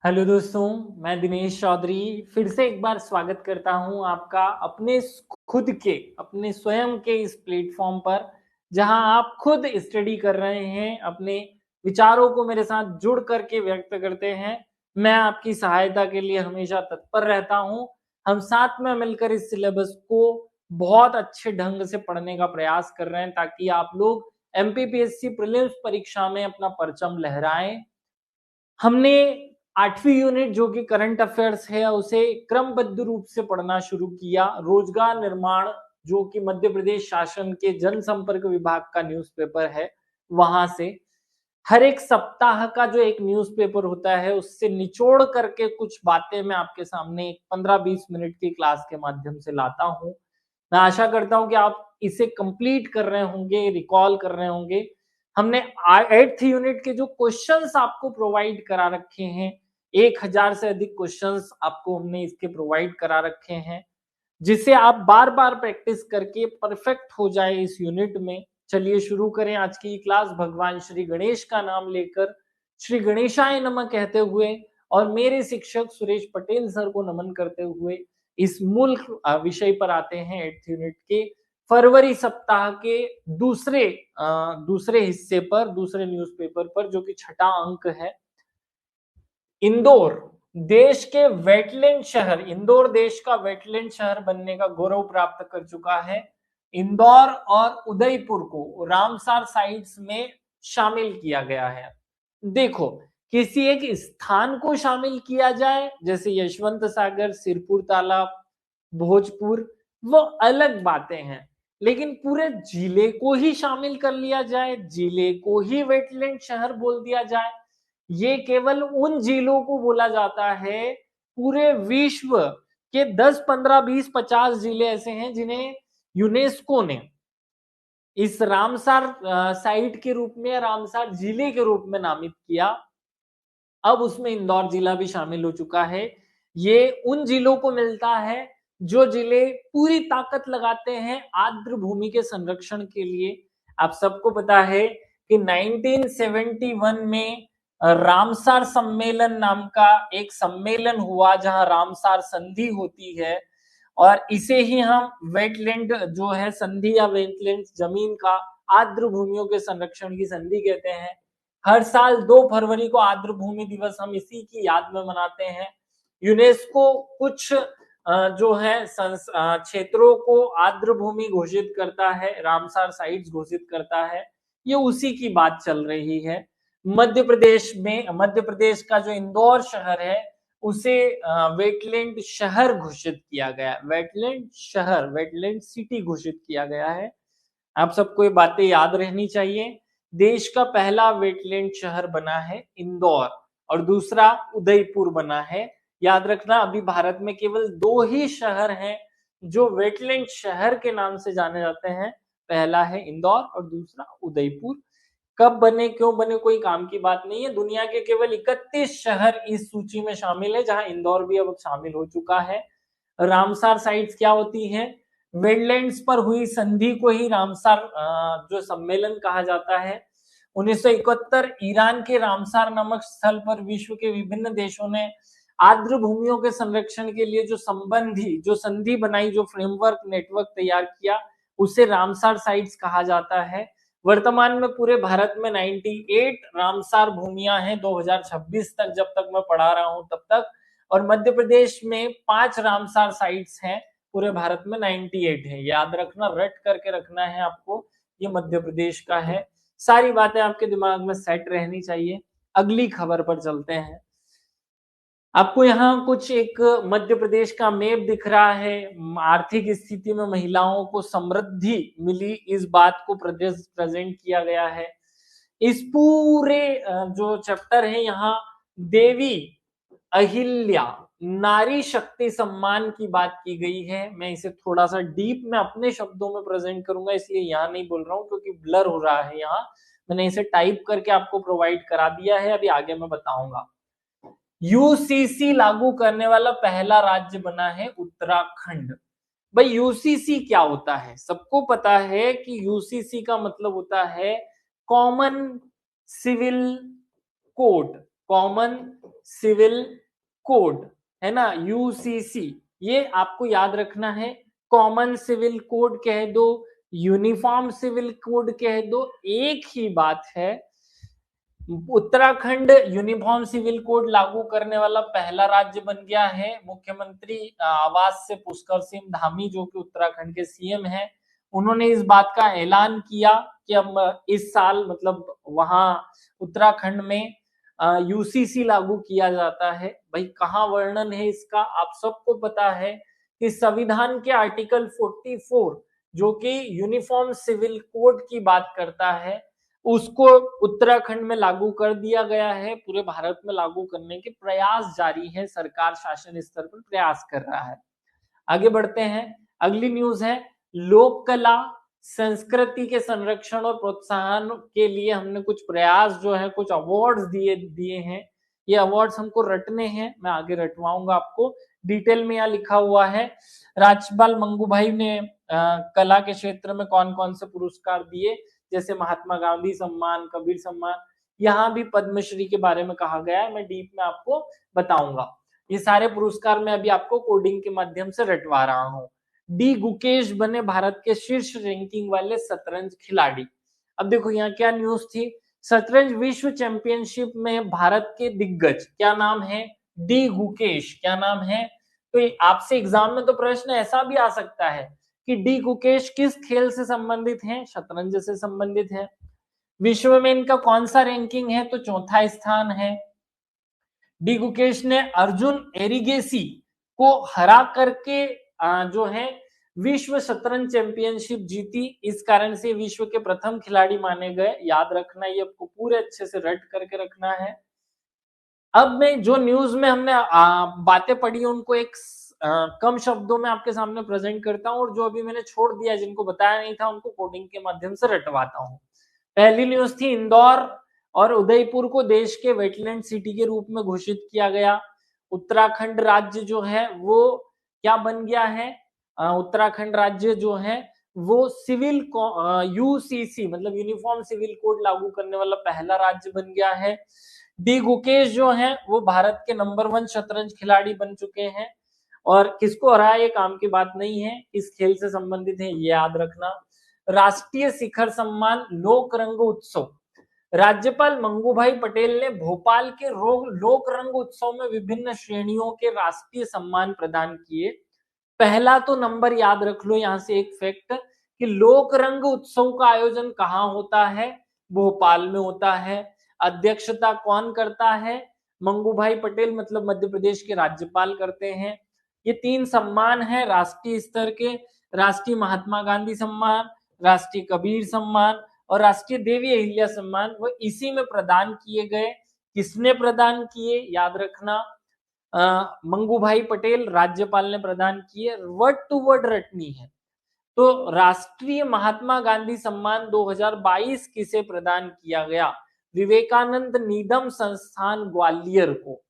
Hello दोस्तों, मैं दिनेश चौधरी फिर से एक बार स्वागत करता हूं आपका अपने स्वयं के इस प्लेटफॉर्म पर, जहां आप खुद स्टडी कर रहे हैं, अपने विचारों को मेरे साथ जुड़ करके व्यक्त करते हैं। मैं आपकी सहायता के लिए हमेशा तत्पर रहता हूं। हम साथ में मिलकर इस सिलेबस को बहुत अच्छे ढंग से पढ़ने का प्रयास कर रहे हैं ताकि आप लोग एमपीपीएससी प्रीलिम्स परीक्षा में अपना परचम लहराएं। हमने 8वीं यूनिट जो कि करंट अफेयर्स है उसे क्रमबद्ध रूप से पढ़ना शुरू किया। रोजगार निर्माण जो कि मध्य प्रदेश शासन के जनसंपर्क विभाग का न्यूज़पेपर है, वहां से हर एक सप्ताह का जो एक न्यूज़पेपर होता है उससे निचोड़ करके कुछ बातें मैं आपके सामने 15-20 मिनट की क्लास के माध्यम से लाता हूं। मैं आशा करता हूं कि आप इसे कंप्लीट कर रहे होंगे, रिकॉल कर रहे होंगे। हमने 8th यूनिट के जो क्वेश्चंस आपको प्रोवाइड करा रखे हैं, 1000 से अधिक क्वेश्चंस आपको हमने इसके प्रोवाइड करा रखे हैं, जिसे आप बार-बार प्रैक्टिस करके परफेक्ट हो जाए इस यूनिट में। चलिए शुरू करें आज की क्लास भगवान श्री गणेश का नाम लेकर, श्री गणेशाय नमः कहते हुए और मेरे शिक्षक सुरेश पटेल सर को नमन करते हुए इस मूल विषय पर आते हैं 8th यूनिट के फरवरी सप्ताह के दूसरे हिस्से पर, दूसरे न्यूज़पेपर पर, जो कि छठा अंक है। इंदौर इंदौर देश का वेटलैंड शहर बनने का गौरव प्राप्त कर चुका है। इंदौर और उदयपुर को रामसार साइट्स में शामिल किया गया है। देखो, किसी एक स्थान को शामिल किया जाए जैसे यशवंत सागर, सिरपुर तालाब, भोजपुर, वो अलग बातें हैं, लेकिन पूरे जिले को ही शामिल कर लिया जाए, जिले को ही वेटलैंड शहर बोल दिया जाए, ये केवल उन जिलों को बोला जाता है। पूरे विश्व के 10, 15, 20, 50 जिले ऐसे हैं जिन्हें यूनेस्को ने इस रामसार साइट के रूप में, रामसार जिले के रूप में नामित किया। अब उसमें इंदौर जिला भी शामिल हो चुका है। ये उन जिलों को मिलता है जो जिले पूरी ताकत लगाते हैं आर्द्र भूमि के संरक्षण के लिए। आप सबको पता है कि 1971 में रामसार सम्मेलन नाम का एक सम्मेलन हुआ जहां रामसार संधि होती है, और इसे ही हम वेटलैंड जो है संधि या वेटलैंड जमीन का आर्द्र भूमियों के संरक्षण की संधि कहते हैं। हर साल 2 फरवरी को आर्द्र भूमि दिवस हम इसी की याद में मनाते हैं। यूनेस्को कुछ जो है क्षेत्रों को आर्द्र भूमि घोषित करता है, रामसार साइट्स घोषित करता है। ये उसी की बात चल रही है। मध्य प्रदेश का जो इंदौर शहर है उसे वेटलैंड शहर घोषित किया गया, वेटलैंड शहर, वेटलैंड सिटी घोषित किया गया है। आप सबको ये बातें याद रहनी चाहिए। देश का पहला वेटलैंड शहर बना है इंदौर और दूसरा उदयपुर बना है। याद रखना, अभी भारत में केवल 2 ही शहर हैं जो वेटलैंड शहर के नाम से जाने जाते हैं। पहला है इंदौर और दूसरा उदयपुर। कब बने, क्यों बने, कोई काम की बात नहीं है। दुनिया के केवल 31 शहर इस सूची में शामिल है, जहां इंदौर भी अब शामिल हो चुका है। रामसार साइट्स क्या होती हैं? वेटलैंड्स पर हुई संधि को ही रामसार जो सम्मेलन कहा जाता है। 1971 ईरान के रामसार नामक स्थल पर विश्व के विभिन्न देशों ने आर्द्र भूमियों के संरक्षण के लिए जो संधि बनाई, जो फ्रेमवर्क नेटवर्क तैयार किया, उसे रामसार साइट्स कहा जाता है। वर्तमान में पूरे भारत में 98 रामसार भूमियां हैं 2026 तक, जब तक मैं पढ़ा रहा हूं तब तक। और मध्य प्रदेश में 5 रामसार साइट्स हैं, पूरे भारत में 98 है। याद रखना, रट करके रखना है आपको, ये मध्य प्रदेश का है। सारी बातें आपके दिमाग में सेट रहनी चाहिए। अगली खबर पर चलते हैं। आपको यहाँ कुछ एक मध्य प्रदेश का मैप दिख रहा है। आर्थिक स्थिति में महिलाओं को समृद्धि मिली, इस बात को प्रेजेंट किया गया है। इस पूरे जो चैप्टर है यहाँ देवी अहिल्या नारी शक्ति सम्मान की बात की गई है। मैं इसे थोड़ा सा डीप में अपने शब्दों में प्रेजेंट करूंगा, इसलिए यहाँ नहीं बोल रहा हूँ क्योंकि ब्लर हो रहा है। यहाँ मैंने इसे टाइप करके आपको प्रोवाइड करा दिया है, अभी आगे मैं बताऊंगा। यूसीसी लागू करने वाला पहला राज्य बना है उत्तराखंड। भाई यूसीसी क्या होता है? सबको पता है कि यूसीसी का मतलब होता है common civil code, common civil code है ना, यूसीसी, ये आपको याद रखना है। कॉमन सिविल कोड कह दो, यूनिफॉर्म सिविल कोड कह दो, एक ही बात है। उत्तराखंड यूनिफॉर्म सिविल कोड लागू करने वाला पहला राज्य बन गया है। मुख्यमंत्री आवास से पुष्कर सिंह धामी, जो कि उत्तराखंड के सीएम हैं, उन्होंने इस बात का ऐलान किया कि अब इस साल मतलब वहां उत्तराखंड में यूसीसी लागू किया जाता है। भाई कहाँ वर्णन है इसका, आप सबको पता है कि संविधान के आर्टिकल 44 जो कि यूनिफॉर्म सिविल कोड की बात करता है, उसको उत्तराखंड में लागू कर दिया गया है। पूरे भारत में लागू करने के प्रयास जारी है, सरकार शासन स्तर पर प्रयास कर रहा है। आगे बढ़ते हैं, अगली न्यूज है लोक कला संस्कृति के संरक्षण और प्रोत्साहन के लिए हमने कुछ प्रयास जो है, कुछ अवार्ड्स दिए हैं। ये अवार्ड्स हमको रटने हैं, मैं आगे रटवाऊंगा आपको, डिटेल में यहाँ लिखा हुआ है। राज्यपाल मंगू भाई ने कला के क्षेत्र में कौन कौन से पुरस्कार दिए, जैसे महात्मा गांधी सम्मान, कबीर सम्मान, यहाँ भी पद्मश्री के बारे में कहा गया है, मैं डीप में आपको बताऊंगा। ये सारे पुरस्कार मैं अभी आपको कोडिंग के माध्यम से रटवा रहा हूँ। डी गुकेश बने भारत के शीर्ष रैंकिंग वाले शतरंज खिलाड़ी। अब देखो यहाँ क्या न्यूज थी, शतरंज विश्व चैंपियनशिप में भारत के दिग्गज, क्या नाम है, डी गुकेश, क्या नाम है। तो आपसे एग्जाम में तो प्रश्न ऐसा भी आ सकता है कि डी गुकेश किस खेल से संबंधित हैं, शतरंज से संबंधित है। विश्व में इनका कौन सा रैंकिंग है, तो चौथा स्थान है। डी गुकेश ने अर्जुन एरिगेसी को हरा करके जो है विश्व शतरंज चैंपियनशिप जीती, इस कारण से विश्व के प्रथम खिलाड़ी माने गए। याद रखना, ये आपको पूरे अच्छे से रट करके रखना है। अब मैं जो न्यूज में हमने बातें पढ़ी उनको एक कम शब्दों में आपके सामने प्रेजेंट करता हूं, और जो अभी मैंने छोड़ दिया, जिनको बताया नहीं था, उनको कोडिंग के माध्यम से रटवाता हूं। पहली न्यूज थी इंदौर और उदयपुर को देश के वेटलैंड सिटी के रूप में घोषित किया गया। उत्तराखंड राज्य जो है वो क्या बन गया है, उत्तराखंड राज्य जो है वो सिविल यूसीसी मतलब यूनिफॉर्म सिविल कोड लागू करने वाला पहला राज्य बन गया है। डी गुकेश जो है वो भारत के नंबर 1 शतरंज खिलाड़ी बन चुके हैं, और किसको हराया ये काम की बात नहीं है, इस खेल से संबंधित है, ये याद रखना। राष्ट्रीय शिखर सम्मान लोक रंग उत्सव, राज्यपाल मंगू भाई पटेल ने भोपाल के लोक रंग उत्सव में विभिन्न श्रेणियों के राष्ट्रीय सम्मान प्रदान किए। पहला तो नंबर याद रख लो यहाँ से एक फैक्ट कि लोक रंग उत्सव का आयोजन कहाँ होता है, भोपाल में होता है। अध्यक्षता कौन करता है, मंगू भाई पटेल मतलब मध्य प्रदेश के राज्यपाल करते हैं। ये 3 सम्मान है राष्ट्रीय स्तर के, राष्ट्रीय महात्मा गांधी सम्मान, राष्ट्रीय कबीर सम्मान और राष्ट्रीय देवी अहिल्या सम्मान, वो इसी में प्रदान किए गए। किसने प्रदान किए याद रखना, मंगू भाई पटेल राज्यपाल ने प्रदान किए। वर्ड टू वर्ड रटनी है। तो राष्ट्रीय महात्मा गांधी सम्मान 2022 किसे प्रदान किया गया, विवेकानंद निधम संस्थान ग्वालियर को।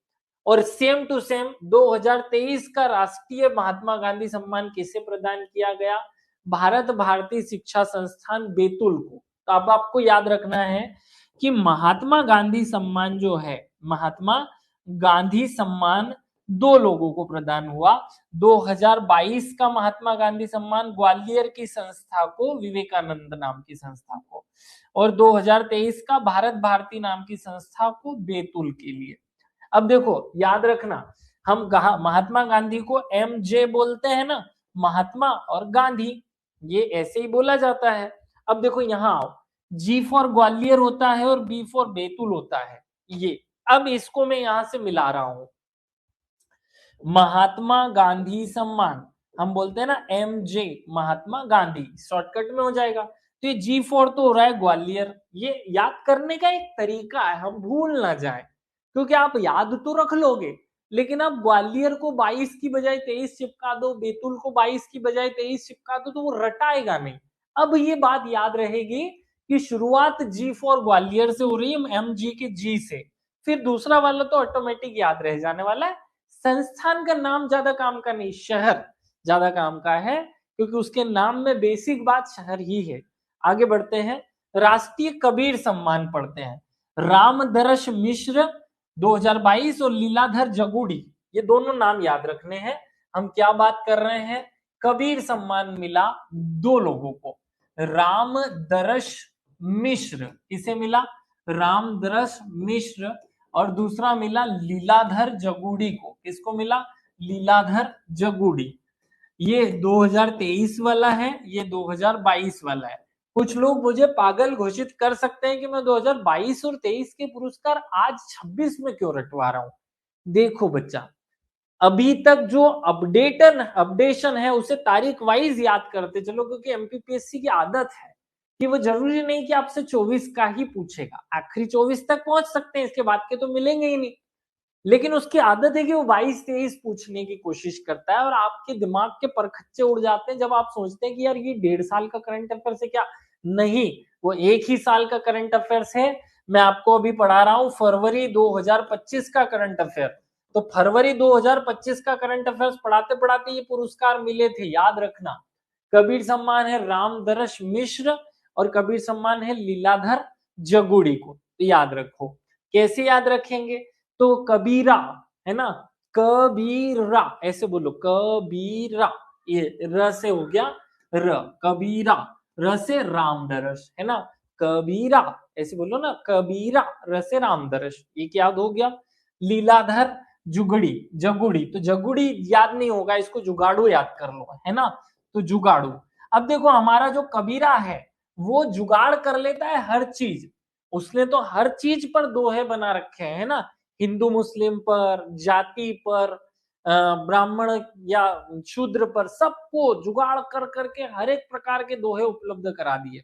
और सेम टू सेम 2023 का राष्ट्रीय महात्मा गांधी सम्मान किसे प्रदान किया गया, भारत भारती शिक्षा संस्थान बैतूल को। तो अब आपको याद रखना है कि महात्मा गांधी सम्मान जो है, महात्मा गांधी सम्मान 2 लोगों को प्रदान हुआ। 2022 का महात्मा गांधी सम्मान ग्वालियर की संस्था को, विवेकानंद नाम की संस्था को, और 2023 का भारत भारती नाम की संस्था को, बैतूल के लिए। अब देखो याद रखना, हम महात्मा गांधी को MJ बोलते हैं ना, महात्मा और गांधी, ये ऐसे ही बोला जाता है। अब देखो यहाँ आओ, G फॉर ग्वालियर होता है और B फॉर बैतूल होता है, ये अब इसको मैं यहां से मिला रहा हूं। महात्मा गांधी सम्मान हम बोलते हैं ना MJ, महात्मा गांधी, शॉर्टकट में हो जाएगा। तो ये G4 तो हो रहा है ग्वालियर। ये याद करने का एक तरीका है, हम भूल ना जाए, क्योंकि आप याद तो रख लोगे, लेकिन आप ग्वालियर को 22 की बजाय 23 चिपका दो, बैतूल को 22 की बजाय 23 चिपका दो, तो वो रटाएगा नहीं। अब ये बात याद रहेगी कि शुरुआत G4 ग्वालियर से हो रही है, MG के G से, फिर दूसरा वाला तो ऑटोमेटिक याद रह जाने वाला है। संस्थान का नाम ज्यादा काम का नहीं, शहर ज्यादा काम का है, क्योंकि उसके नाम में बेसिक बात शहर ही है। आगे बढ़ते हैं, राष्ट्रीय कबीर सम्मान पढ़ते हैं। रामदर्श मिश्र 2022 और लीलाधर जगुड़ी, ये दोनों नाम याद रखने हैं। हम क्या बात कर रहे हैं, कबीर सम्मान मिला दो लोगों को, रामदरस मिश्र, किसे मिला, रामदरस मिश्र, और दूसरा मिला लीलाधर जगुड़ी को, किसको मिला, लीलाधर जगुड़ी। ये 2023 वाला है, ये 2022 वाला है। कुछ लोग मुझे पागल घोषित कर सकते हैं कि मैं 2022 और 23 के पुरस्कार आज 26 में क्यों रटवा रहा हूं। देखो बच्चा, अभी तक जो अपडेशन है उसे तारीख वाइज याद करते चलो, क्योंकि एमपीपीएससी की आदत है कि वो जरूरी नहीं कि आपसे 24 का ही पूछेगा, आखिरी 24 तक पहुंच सकते हैं, इसके बाद के तो मिलेंगे ही नहीं, लेकिन उसकी आदत है कि वो 22-23 पूछने की कोशिश करता है, और आपके दिमाग के परखच्चे उड़ जाते हैं जब आप सोचते हैं कि यार ये 1.5 साल का करंट अफेयर्स है क्या। नहीं, वो 1 ही साल का करंट अफेयर्स है। मैं आपको अभी पढ़ा रहा हूं फरवरी 2025 का करंट अफेयर। तो फरवरी 2025 का करंट अफेयर्स पढ़ाते पढ़ाते ये पुरस्कार मिले थे, याद रखना। कबीर सम्मान है रामदरस मिश्र और कबीर सम्मान है लीलाधर जगुड़ी को, तो याद रखो। कैसे याद रखेंगे, तो कबीरा है ना, कबीरा ऐसे बोलो, कबीरा, ये र से हो गया र, कबीरा, र से रामदरस है ना, कबीरा ऐसे बोलो ना, कबीरा, र से रामदरस, ये क्या याद हो गया। लीलाधर जुगड़ी जगुड़ी, तो जगुड़ी याद नहीं होगा, इसको जुगाड़ू याद कर लो, है ना, तो जुगाड़ू। अब देखो हमारा जो कबीरा है वो जुगाड़ कर लेता है हर चीज, उसने तो हर चीज पर दोहे बना रखे हैं ना, हिंदू मुस्लिम पर, जाति पर, ब्राह्मण या शूद्र पर, सबको जुगाड़ कर करके हर एक प्रकार के दोहे उपलब्ध करा दिए।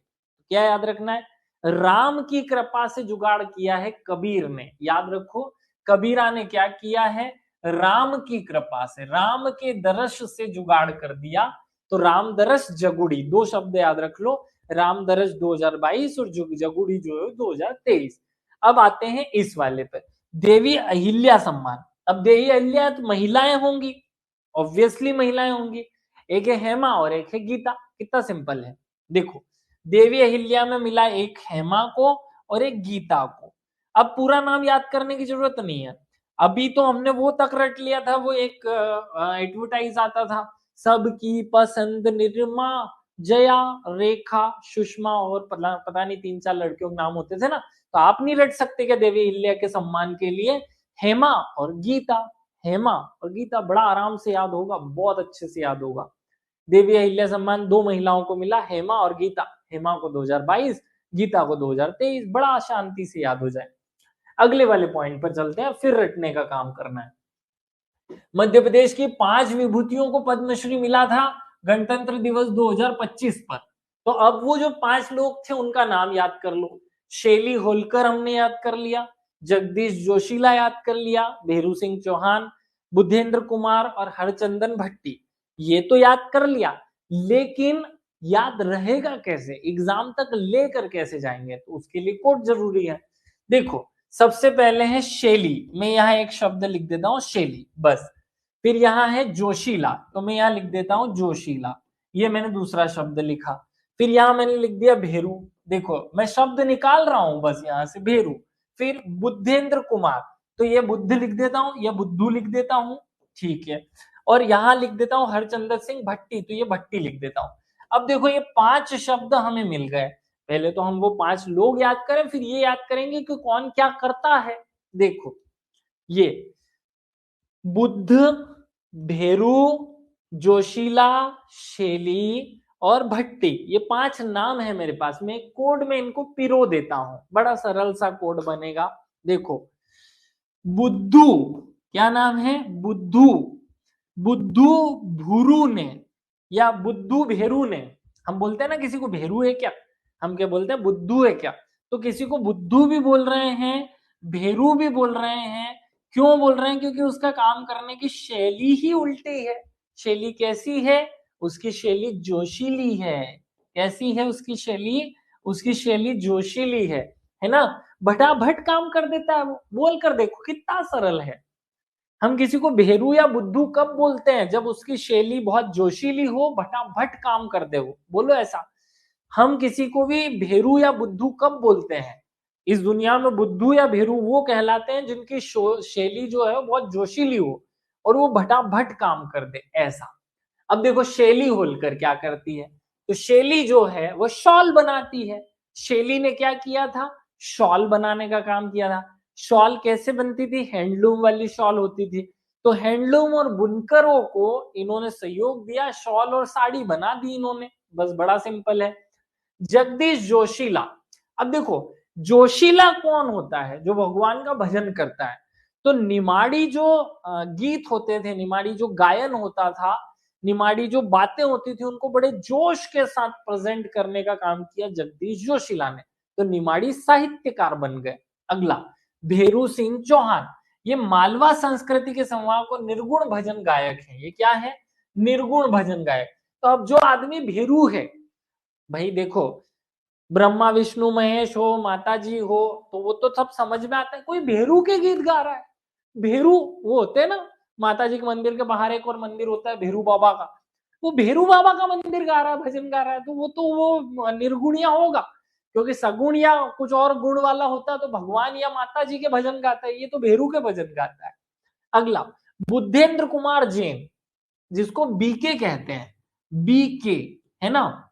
क्या याद रखना है, राम की कृपा से जुगाड़ किया है कबीर ने, याद रखो। कबीरा ने क्या किया है, राम की कृपा से, राम के दरस से जुगाड़ कर दिया। तो रामदरस जगुड़ी, दो शब्द याद रख लो, रामदरस 2022 और जगुड़ी जो है 2023। अब आते हैं इस वाले पे, देवी अहिल्या सम्मान। अब देवी अहिल्या तो महिलाएं होंगी, ऑब्वियसली महिलाएं होंगी, एक है हेमा और एक है गीता, कितना सिंपल है। देखो देवी अहिल्या में मिला एक हेमा को और एक गीता को। अब पूरा नाम याद करने की जरूरत नहीं है, अभी तो हमने वो तक रट लिया था, वो एक एडवर्टाइज आता था, सबकी पसंद निरमा, जया, रेखा, सुषमा और पता नहीं 3-4 लड़कियों के नाम होते थे ना, तो आप नहीं रट सकते क्या देवी अहिल्या के सम्मान के लिए हेमा और गीता। हेमा और गीता बड़ा आराम से याद होगा, बहुत अच्छे से याद होगा। देवी अहिल्या सम्मान दो महिलाओं को मिला, हेमा और गीता, हेमा को 2022, गीता को 2023, बड़ा शांति से याद हो जाए। अगले वाले पॉइंट पर चलते हैं, फिर रटने का काम करना है। मध्य प्रदेश की 5 विभूतियों को पद्मश्री मिला था गणतंत्र दिवस 2025 पर। तो अब वो जो 5 लोग थे उनका नाम याद कर लो। शैली होलकर हमने याद कर लिया, जगदीश जोशीला याद कर लिया, भेरू सिंह चौहान, बुद्धेंद्र कुमार और हरचंदन भट्टी, ये तो याद कर लिया, लेकिन याद रहेगा कैसे, एग्जाम तक लेकर कैसे जाएंगे, तो उसके लिए कोड जरूरी है। देखो सबसे पहले है शैली, मैं यहाँ एक शब्द लिख देता हूं शैली बस। फिर यहाँ है जोशीला, तो मैं यहाँ लिख देता हूं जोशीला, ये मैंने दूसरा शब्द लिखा। फिर यहाँ मैंने लिख दिया भेरू, देखो मैं शब्द निकाल रहा हूं बस यहाँ से, भेरू। फिर बुद्धेंद्र कुमार, तो ये बुद्ध लिख देता हूं, ये बुद्धू लिख देता हूं, ठीक है। और यहाँ लिख देता हूं हरचंदर सिंह भट्टी, तो ये भट्टी लिख देता हूं। अब देखो ये 5 शब्द हमें मिल गए, पहले तो हम वो 5 लोग याद करें, फिर ये याद करेंगे कि कौन क्या करता है। देखो ये बुद्ध, भेरू, जोशीला, शैली और भट्टी, ये 5 नाम है मेरे पास में, कोड में इनको पिरो देता हूं, बड़ा सरल सा कोड बनेगा। देखो बुद्धू, क्या नाम है, बुद्धू, बुद्धू भूरू ने या बुद्धू भेरू ने, हम बोलते हैं ना किसी को भेरू है क्या, हम क्या बोलते हैं बुद्धू है क्या, तो किसी को बुद्धू भी बोल रहे हैं, भेरू भी बोल रहे हैं। क्यों बोल रहे हैं, क्योंकि उसका काम करने की शैली ही उल्टी है। शैली कैसी है, उसकी शैली जोशीली है। कैसी है उसकी शैली, उसकी शैली जोशीली है ना, भटाभट काम कर देता है वो, बोल कर देखो कितना सरल है। हम किसी को भेरू या बुद्धू कब बोलते हैं, जब उसकी शैली बहुत जोशीली हो, भटाभट काम कर दे वो, बोलो ऐसा। हम किसी को भी भेरू या बुद्धू कब बोलते हैं, इस दुनिया में बुद्धू या भेरू वो कहलाते हैं जिनकी शैली जो है वो बहुत जोशीली हो और वो भटाभट काम कर दे, ऐसा। अब देखो शेली होलकर क्या करती है, तो शेली जो है वो शॉल बनाती है। शेली ने क्या किया था, शॉल बनाने का काम किया था। शॉल कैसे बनती थी, हैंडलूम वाली शॉल होती थी। तो हैंडलूम और बुनकरों को इन्होंने सहयोग दिया, शॉल और साड़ी बना दी इन्होंने, बस बड़ा सिंपल है। जगदीश जोशीला, अब देखो जोशीला कौन होता है, जो भगवान का भजन करता है। तो निमाड़ी जो गीत होते थे, निमाड़ी जो गायन होता था, निमाड़ी जो बातें होती थी, उनको बड़े जोश के साथ प्रेजेंट करने का काम किया जगदीश जोशीला ने, तो निमाड़ी साहित्यकार बन गए। अगला भेरू सिंह चौहान, ये मालवा संस्कृति के संवाद को निर्गुण भजन गायक है। ये क्या है, निर्गुण भजन गायक। तो अब जो आदमी भेरू है, भाई देखो ब्रह्मा विष्णु महेश हो, माता जी हो, तो वो तो सब समझ में आता है। कोई भेरू के गीत गा रहा है, भेरू वो होते हैं ना, माता जी के मंदिर के बाहर एक और मंदिर होता है भेरू बाबा का, वो भेरू बाबा का मंदिर गा रहा है, भजन गा रहा है, तो वो निर्गुणिया होगा। क्योंकि सगुण या कुछ और गुण वाला होता तो भगवान या माता जी के भजन गाता है, ये तो भेरू के भजन गाता है। अगला बुद्धेंद्र कुमार जैन, जिसको बीके कहते हैं, बीके, है ना,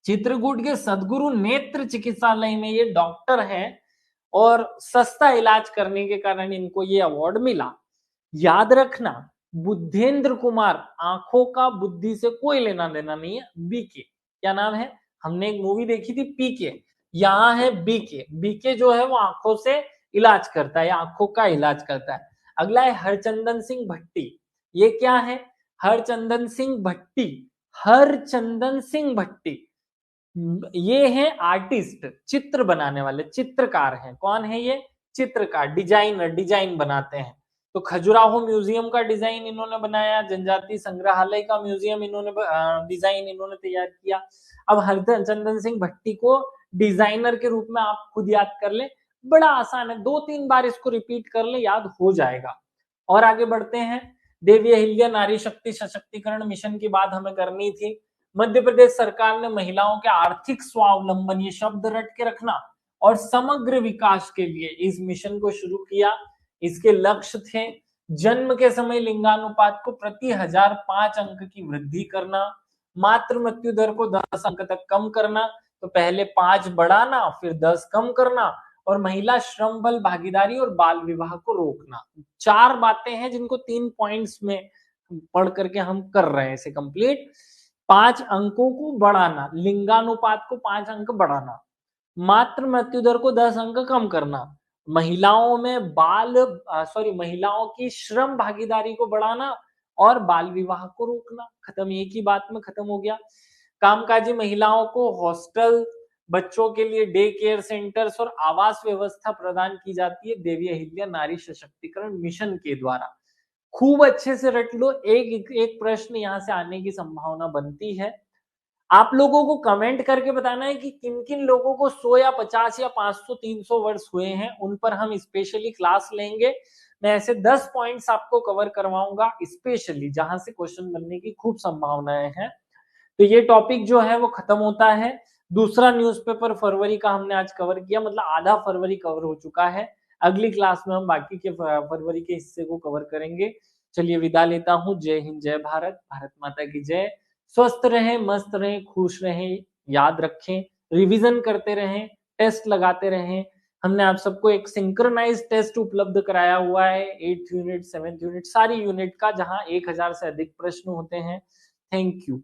चित्रकूट के सदगुरु नेत्र चिकित्सालय में ये डॉक्टर हैं और सस्ता इलाज करने के कारण इनको ये अवार्ड मिला। याद रखना, बुद्धेंद्र कुमार, आंखों का बुद्धि से कोई लेना देना नहीं है। बीके क्या नाम है, हमने एक मूवी देखी थी पीके, यहाँ है बीके। बीके जो है वो आंखों से इलाज करता है, आंखों का इलाज करता है। अगला है हरचंदन सिंह भट्टी, ये क्या है, हरचंदन सिंह भट्टी, हरचंदन सिंह भट्टी, ये है आर्टिस्ट, चित्र बनाने वाले, चित्रकार हैं। कौन है ये, चित्रकार, डिजाइनर, डिजाइन बनाते हैं। तो खजुराहो म्यूजियम का डिजाइन इन्होंने बनाया, जनजाति संग्रहालय का म्यूजियम इन्होंने डिजाइन इन्होंने तैयार किया। अब हरचंदन सिंह भट्टी को डिजाइनर के रूप में आप खुद याद कर ले, बड़ा आसान है, 2-3 बार इसको रिपीट कर ले, याद हो जाएगा। और आगे बढ़ते हैं, देवी अहिल्या नारी शक्ति सशक्तिकरण मिशन की बात हमें करनी थी। मध्य प्रदेश सरकार ने महिलाओं के आर्थिक स्वावलंबन, ये शब्द रट के रखना, और समग्र विकास के लिए इस मिशन को शुरू किया। इसके लक्ष्य थे जन्म के समय लिंगानुपात को प्रति 1000 5 अंक की वृद्धि करना, मातृ मृत्यु दर को 10 अंक तक कम करना, तो पहले 5 बढ़ाना फिर 10 कम करना, और महिला श्रम बल भागीदारी और बाल विवाह को रोकना। 4 बातें हैं जिनको 3 पॉइंट्स में पढ़ करके हम कर रहे हैं इसे कंप्लीट। 5 अंकों को बढ़ाना, लिंगानुपात को 5 अंक बढ़ाना, मातृ मृत्यु दर को 10 अंक कम करना, महिलाओं में महिलाओं की श्रम भागीदारी को बढ़ाना और बाल विवाह को रोकना। खत्म, एक ही बात में खत्म हो गया। कामकाजी महिलाओं को हॉस्टल, बच्चों के लिए डे केयर सेंटर्स और आवास व्यवस्था प्रदान की जाती है देवी अहिल्या नारी सशक्तिकरण मिशन के द्वारा। खूब अच्छे से रट लो, एक एक प्रश्न यहां से आने की संभावना बनती है। आप लोगों को कमेंट करके बताना है कि किन किन लोगों को 100 या 50 या 500 300 वर्ड्स हुए हैं, उन पर हम स्पेशली क्लास लेंगे। मैं ऐसे 10 पॉइंट्स आपको कवर करवाऊंगा स्पेशली, जहां से क्वेश्चन बनने की खूब संभावनाएं हैं। तो ये टॉपिक जो है वो खत्म होता है। दूसरा न्यूज़पेपर फरवरी का हमने आज कवर किया, मतलब आधा फरवरी कवर हो चुका है। अगली क्लास में हम बाकी के फरवरी के हिस्से को कवर करेंगे। चलिए विदा लेता हूँ। जय हिंद, जय भारत, भारत माता की जय। स्वस्थ रहें, मस्त रहें, खुश रहें, याद रखें, रिवीजन करते रहें, टेस्ट लगाते रहें। हमने आप सबको एक सिंक्रोनाइज टेस्ट उपलब्ध कराया हुआ है, 8th यूनिट 7th यूनिट सारी यूनिट का, जहां 1000 से अधिक प्रश्न होते हैं। Thank you.